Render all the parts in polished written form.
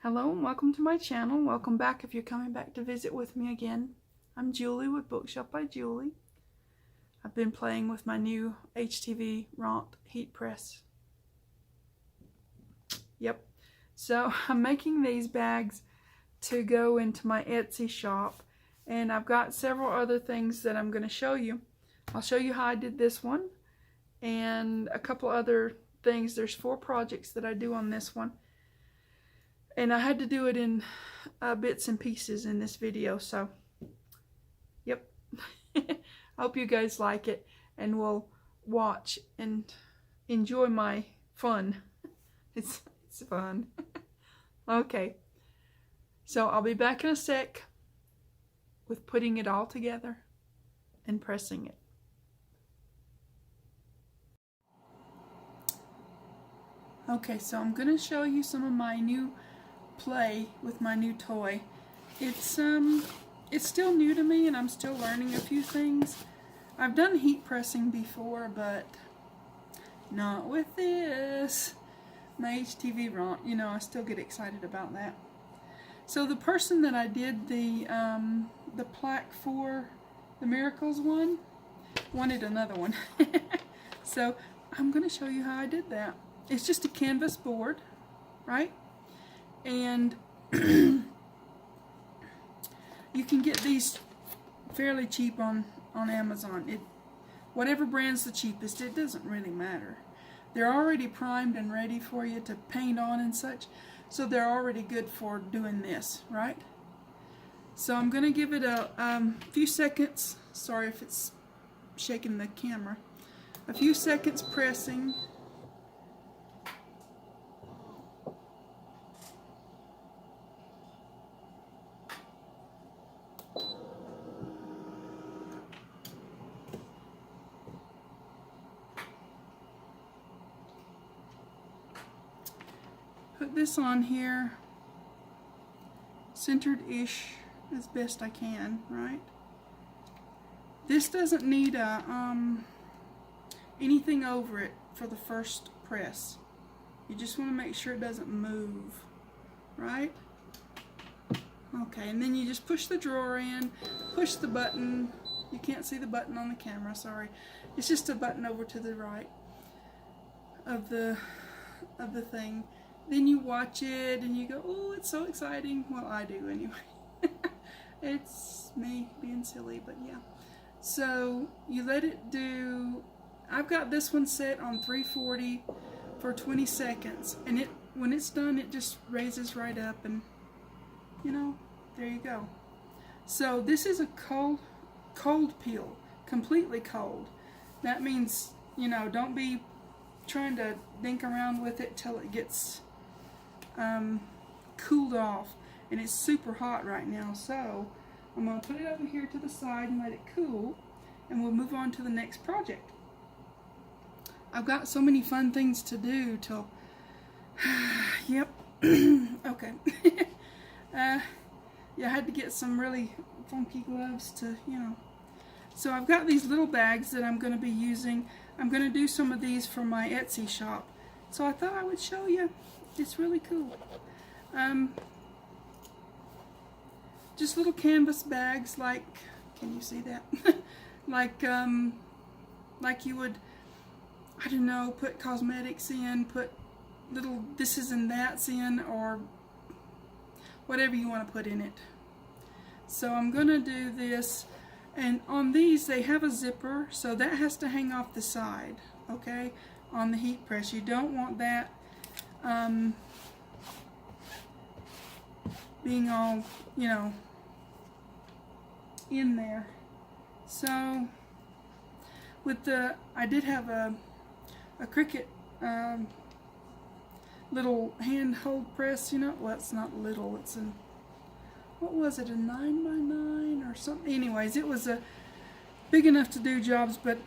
Hello and welcome to my channel. Welcome back if you're coming back to visit with me again. I'm Julie with Bookshelf by Julie. I've been playing with my new HTV Ront heat press. Yep. So I'm making these bags to go into my Etsy shop, and I've got several other things that I'm going to show you. I'll show you how I did this one and a couple other things. There's 4 projects that I do on this one. And I had to do it in bits and pieces in this video, so yep. I hope you guys like it and will watch and enjoy my fun. It's fun. Okay, so I'll be back in a sec with putting it all together and pressing it. Okay, so I'm going to show you some of my new play with my new toy. It's still new to me and I'm still learning a few things. I've done heat pressing before, but not with this. My HTV Ront, you know, I still get excited about that. So the person that I did the plaque for, the Miracles one, wanted another one. So I'm going to show you how I did that. It's just a canvas board, right? And you can get these fairly cheap on Amazon. Whatever brand's the cheapest, it doesn't really matter. They're already primed and ready for you to paint on and such, so they're already good for doing this, right? So I'm going to give it a few seconds. Sorry if it's shaking the camera. A few seconds pressing. Put this on here, centered-ish as best I can, right? This doesn't need anything over it for the first press. You just want to make sure it doesn't move, right? Okay, and then you just push the drawer in, push the button. You can't see the button on the camera, sorry. It's just a button over to the right of the thing. Then you watch it and you go, oh, it's so exciting. Well, I do anyway. It's me being silly, but yeah. So you let it do, I've got this one set on 340 for 20 seconds. And when it's done, it just raises right up and, you know, there you go. So this is a cold peel, completely cold. That means, you know, don't be trying to dink around with it till it gets cooled off, and it's super hot right now. So I'm going to put it over here to the side and let it cool, and we'll move on to the next project. I've got so many fun things to do till yep. Okay. Yeah, I had to get some really funky gloves to, you know. So I've got these little bags that I'm going to be using. I'm going to do some of these for my Etsy shop. So I thought I would show you. It's really cool. Just little canvas bags, like, can you see that? like you would, I don't know, put cosmetics in, put little thises and that's in, or whatever you want to put in it. So I'm going to do this. And on these, they have a zipper, so that has to hang off the side, okay, on the heat press. You don't want that being all, you know, in there. So, with the, I did have a Cricut little hand hold press, you know, well, it's not little, it's an, what was it, a 9x9 or something? Anyways, it was big enough to do jobs, but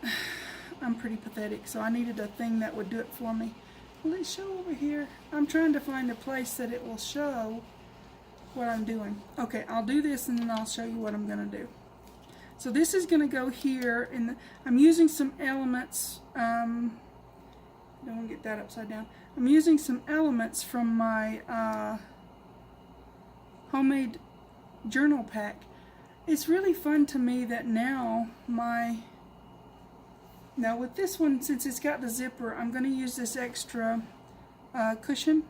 I'm pretty pathetic, so I needed a thing that would do it for me. Will it show over here? I'm trying to find a place that it will show what I'm doing. Okay, I'll do this and then I'll show you what I'm going to do. So this is going to go here, and I'm using some elements. Don't want to get that upside down. I'm using some elements from my homemade journal pack. It's really fun to me that now with this one, since it's got the zipper, I'm going to use this extra cushion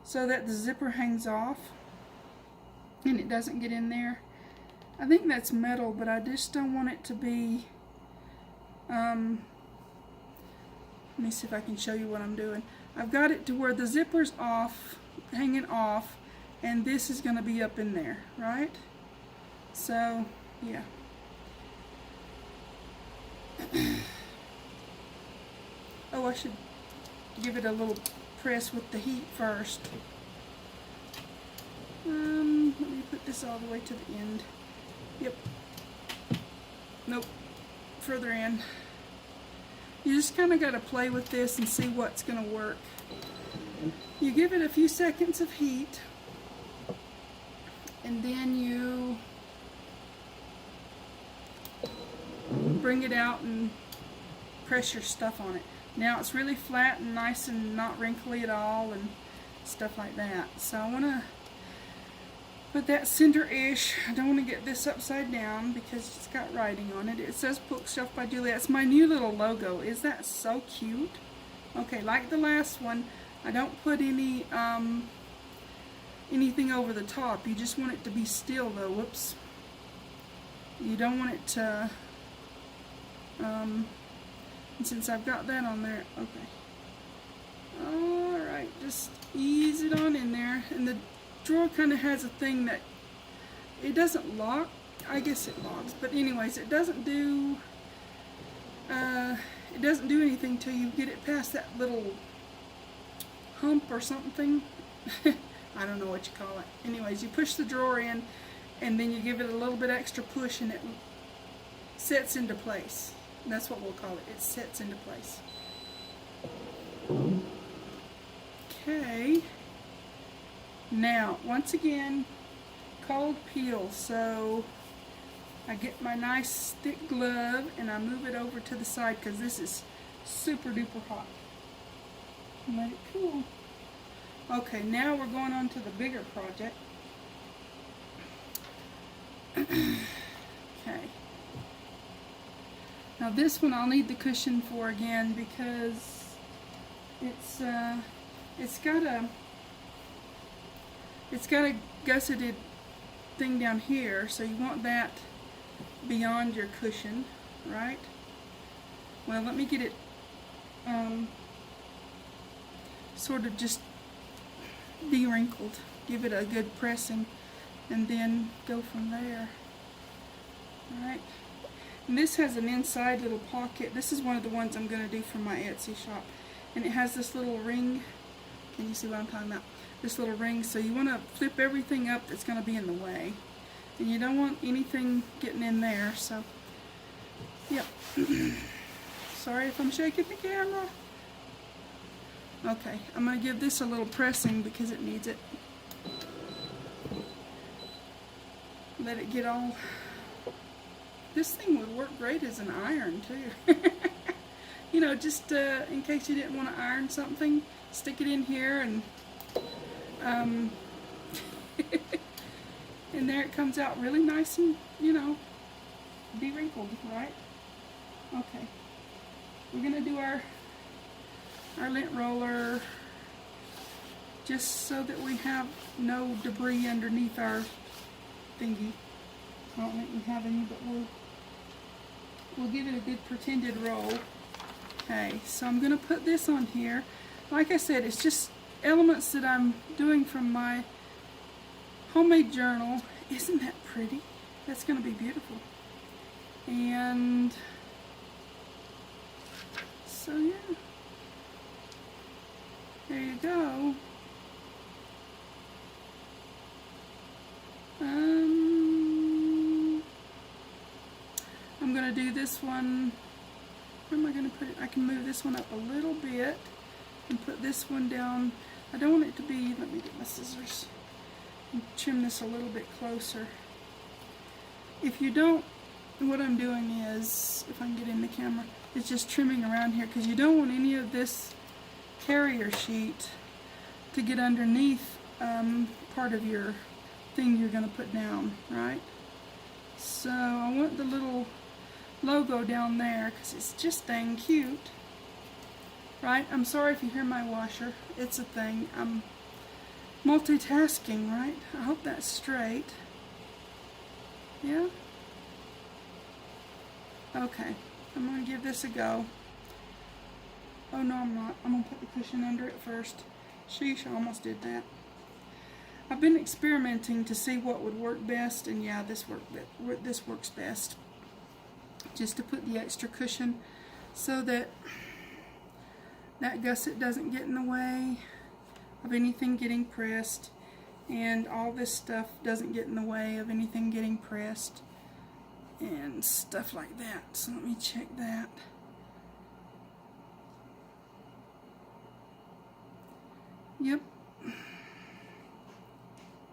so that the zipper hangs off and it doesn't get in there. I think that's metal, but I just don't want it to be, let me see if I can show you what I'm doing. I've got it to where the zipper's off, hanging off, and this is going to be up in there, right? So, yeah. Oh, I should give it a little press with the heat first. Let me put this all the way to the end. Yep. Nope. Further in. You just kind of got to play with this and see what's going to work. You give it a few seconds of heat, and then you bring it out and press your stuff on it. Now it's really flat and nice and not wrinkly at all and stuff like that. So I want to put that center-ish. I don't want to get this upside down because it's got writing on it. It says Bookshelf by Julia. It's my new little logo. Is that so cute? Okay, like the last one, I don't put any anything over the top. You just want it to be still though. Whoops. You don't want it to and since I've got that on there, okay. Alright, just ease it on in there. And the drawer kind of has a thing that it doesn't lock. I guess it locks, but anyways, it doesn't do anything till you get it past that little hump or something. I don't know what you call it. Anyways, you push the drawer in and then you give it a little bit extra push and it sets into place. That's what we'll call it. It sets into place. Okay. Now, once again, cold peel. So I get my nice thick glove and I move it over to the side because this is super duper hot. And let it cool. Okay, now we're going on to the bigger project. Okay. Now this one I'll need the cushion for again because it's got a gusseted thing down here, so you want that beyond your cushion, right? Well, let me get it sort of just de-wrinkled. Give it a good pressing and then go from there. Alright. And this has an inside little pocket. This is one of the ones I'm going to do for my Etsy shop. And it has this little ring. Can you see what I'm talking about? This little ring. So you want to flip everything up that's going to be in the way. And you don't want anything getting in there. So, yep. Sorry if I'm shaking the camera. Okay, I'm going to give this a little pressing because it needs it. Let it get all... This thing would work great as an iron too. You know, just in case you didn't want to iron something, stick it in here and and there it comes out really nice and, you know, de-wrinkled, right? Okay. We're going to do our lint roller just so that we have no debris underneath our thingy. I don't think we have any, but we'll give it a good pretended roll. Okay, so I'm going to put this on here. Like I said, it's just elements that I'm doing from my homemade journal. Isn't that pretty? That's going to be beautiful. And so yeah, there you go. I'm going to do this one. Where am I going to put it? I can move this one up a little bit and put this one down. I don't want it to be, let me get my scissors and trim this a little bit closer. If you don't, what I'm doing is, if I can get in the camera, is just trimming around here because you don't want any of this carrier sheet to get underneath part of your thing you're going to put down, right? So I want the little logo down there because it's just dang cute, right? I'm sorry if you hear my washer. It's a thing. I'm multitasking, right? I hope that's straight. Yeah? Okay. I'm going to give this a go. Oh no, I'm not. I'm going to put the cushion under it first. Sheesh, I almost did that. I've been experimenting to see what would work best, and yeah, this works best. Just to put the extra cushion so that that gusset doesn't get in the way of anything getting pressed, and all this stuff doesn't get in the way of anything getting pressed and stuff like that. So let me check that. Yep.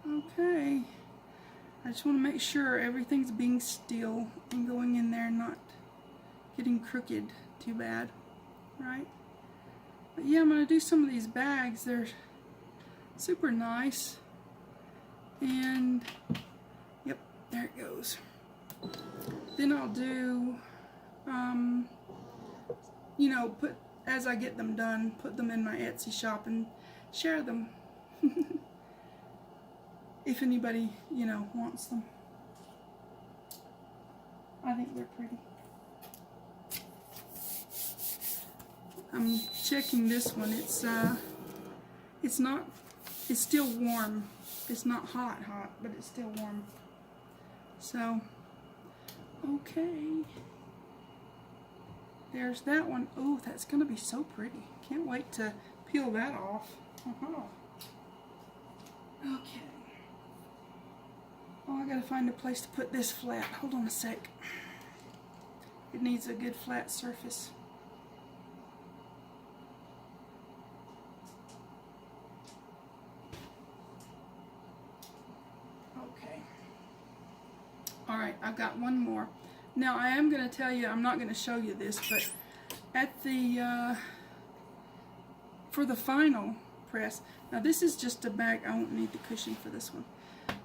Okay. I just want to make sure everything's being still and going in there, not getting crooked too bad, right? But yeah, I'm going to do some of these bags. They're super nice. And, yep, there it goes. Then I'll do, you know, as I get them done, put them in my Etsy shop and share them. If anybody, you know, wants them. I think they're pretty. I'm checking this one. It's still warm. It's not hot, but it's still warm. So, okay. There's that one. Oh, that's gonna be so pretty. Can't wait to peel that off. Okay. Oh, I gotta find a place to put this flat. Hold on a sec. It needs a good flat surface. Okay. Alright, I've got one more. Now, I am gonna tell you, I'm not gonna show you this, but at the, for the final press, now this is just a bag. I won't need the cushion for this one.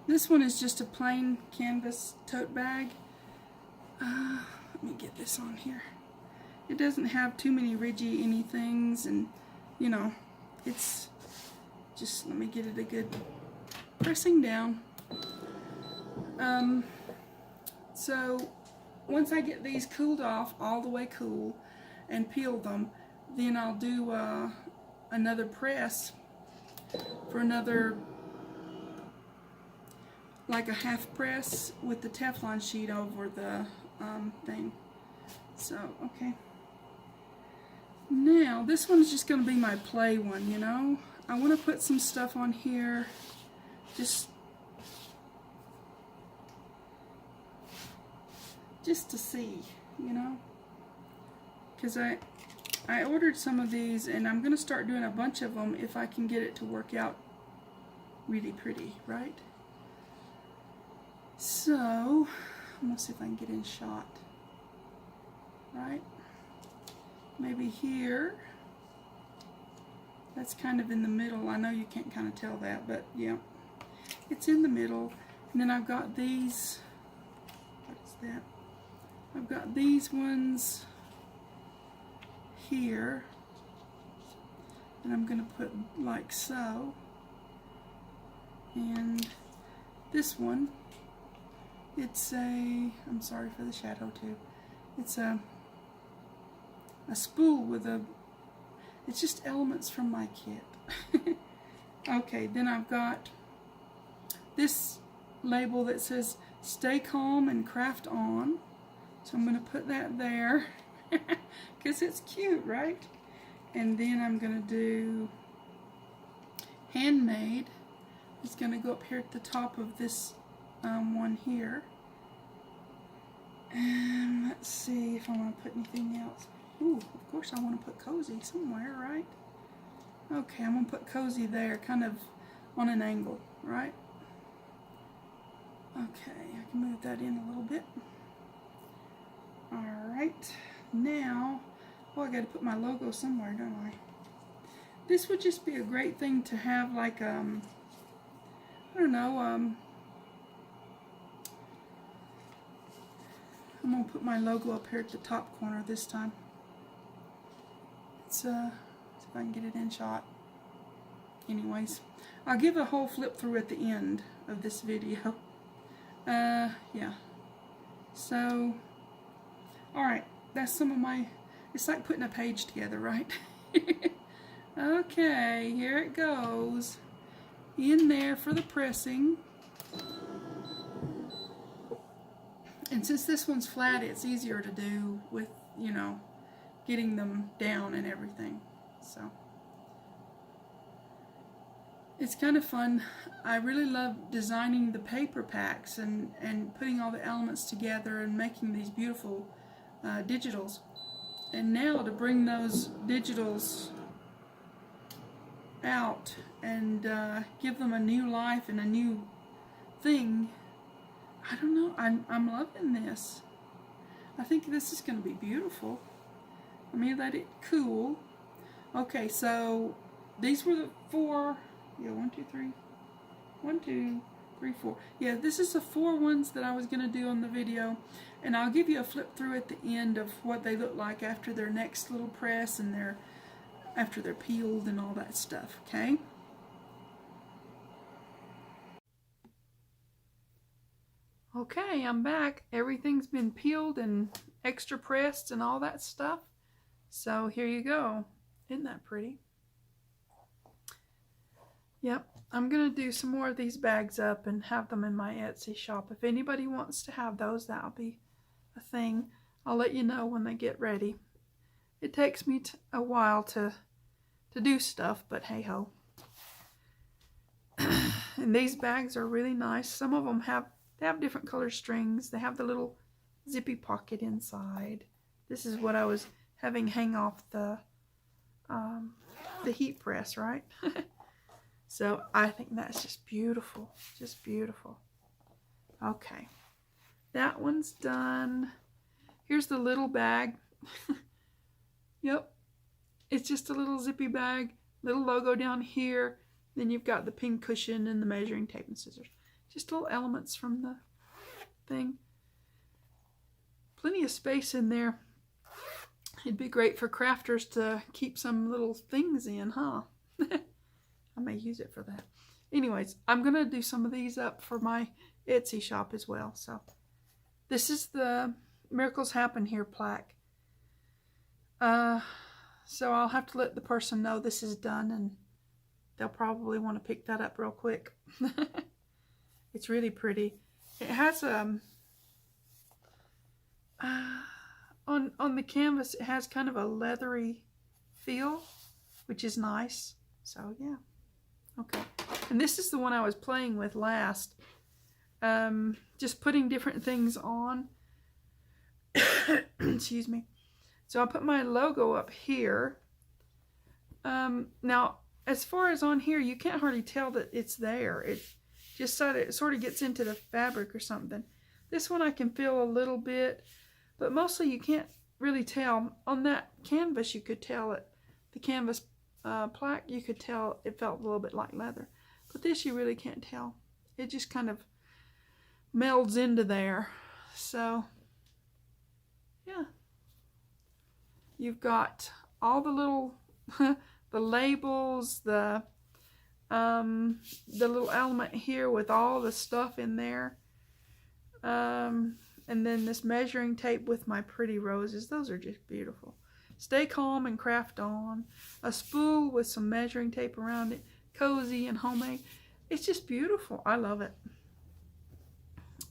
This one is just a plain canvas tote bag. Let me get this on here. It doesn't have too many ridgy anythings, and you know, it's just, let me get it a good pressing down. So once I get these cooled off, all the way cool, and peel them, then I'll do another press for another, like a half press with the Teflon sheet over the thing. So, okay. Now, this one's just going to be my play one, you know. I want to put some stuff on here, just to see, you know. Because I ordered some of these, and I'm going to start doing a bunch of them if I can get it to work out really pretty, right? So, I'm going to see if I can get in shot. Right? Maybe here. That's kind of in the middle. I know you can't kind of tell that, but yeah. It's in the middle. And then I've got these. What's that? I've got these ones here. And I'm going to put like so. And this one, it's a, I'm sorry for the shadow too. It's a spool with a, it's just elements from my kit. Okay, then I've got this label that says stay calm and craft on. So I'm going to put that there because it's cute, right? And then I'm going to do handmade. It's going to go up here at the top of this one here. And let's see if I want to put anything else. Ooh, of course I want to put cozy somewhere, right? Okay, I'm going to put cozy there, kind of on an angle, right? Okay, I can move that in a little bit. Alright, now, oh, I got to put my logo somewhere, don't I? This would just be a great thing to have, like, I don't know, I'm going to put my logo up here at the top corner this time. Let's see if I can get it in shot. Anyways, I'll give a whole flip through at the end of this video. Yeah. So, alright, that's some of my, it's like putting a page together, right? Okay, here it goes. In there for the pressing. And since this one's flat, it's easier to do with, you know, getting them down and everything. So, it's kind of fun. I really love designing the paper packs and putting all the elements together and making these beautiful digitals. And now to bring those digitals out and give them a new life and a new thing, I don't know, I'm loving this. I think this is going to be beautiful. Let me let it cool. Okay, so these were the 4, yeah, 1, 2, 3, 1, 2, 3, 4. Yeah, this is the 4 ones that I was going to do on the video, and I'll give you a flip through at the end of what they look like after their next little press and after they're peeled and all that stuff, okay? Okay, I'm back. Everything's been peeled and extra pressed and all that stuff. So here you go. Isn't that pretty? Yep, I'm going to do some more of these bags up and have them in my Etsy shop. If anybody wants to have those, that'll be a thing. I'll let you know when they get ready. It takes me a while to do stuff, but hey ho. And these bags are really nice. Some of them have different color strings. They have the little zippy pocket inside. This is what I was having hang off the heat press, right? So I think that's just beautiful. Just beautiful. Okay. That one's done. Here's the little bag. Yep. It's just a little zippy bag. Little logo down here. Then you've got the pin cushion and the measuring tape and scissors. Just little elements from the thing. Plenty of space in there. It'd be great for crafters to keep some little things in, huh? I may use it for that. Anyways, I'm going to do some of these up for my Etsy shop as well. So, this is the Miracles Happen Here plaque. So I'll have to let the person know this is done, and they'll probably want to pick that up real quick. It's really pretty. It has on the canvas, it has kind of a leathery feel, which is nice. So yeah. Okay. And this is the one I was playing with last. Just putting different things on. Excuse me. So I'll put my logo up here. Now, as far as on here, you can't hardly tell that it's there. It just sort of gets into the fabric or something. This one I can feel a little bit, but mostly you can't really tell. On that canvas, you could tell it. The canvas plaque, you could tell it felt a little bit like leather. But this you really can't tell. It just kind of melds into there. So, yeah. You've got all the little, the labels, the little element here with all the stuff in there. And then this measuring tape with my pretty roses. Those are just beautiful. Stay calm and craft on. A spool with some measuring tape around it. Cozy and homemade. It's just beautiful. I love it.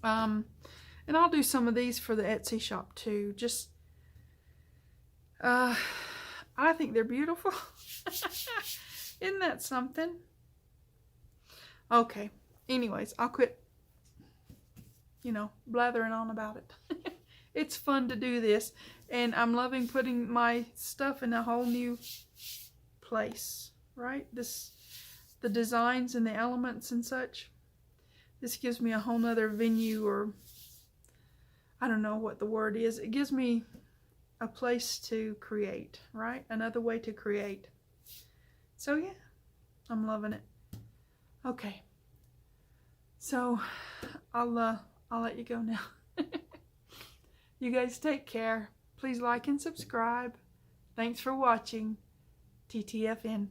And I'll do some of these for the Etsy shop too. Just, I think they're beautiful. Isn't that something? Okay. Anyways, I'll quit, blathering on about it. It's fun to do this, and I'm loving putting my stuff in a whole new place, right? The designs and the elements and such. This gives me a whole nother venue, or I don't know what the word is. It gives me a place to create, right? Another way to create. So yeah, I'm loving it. Okay. So I'll let you go now. You guys take care. Please like and subscribe. Thanks for watching. TTFN.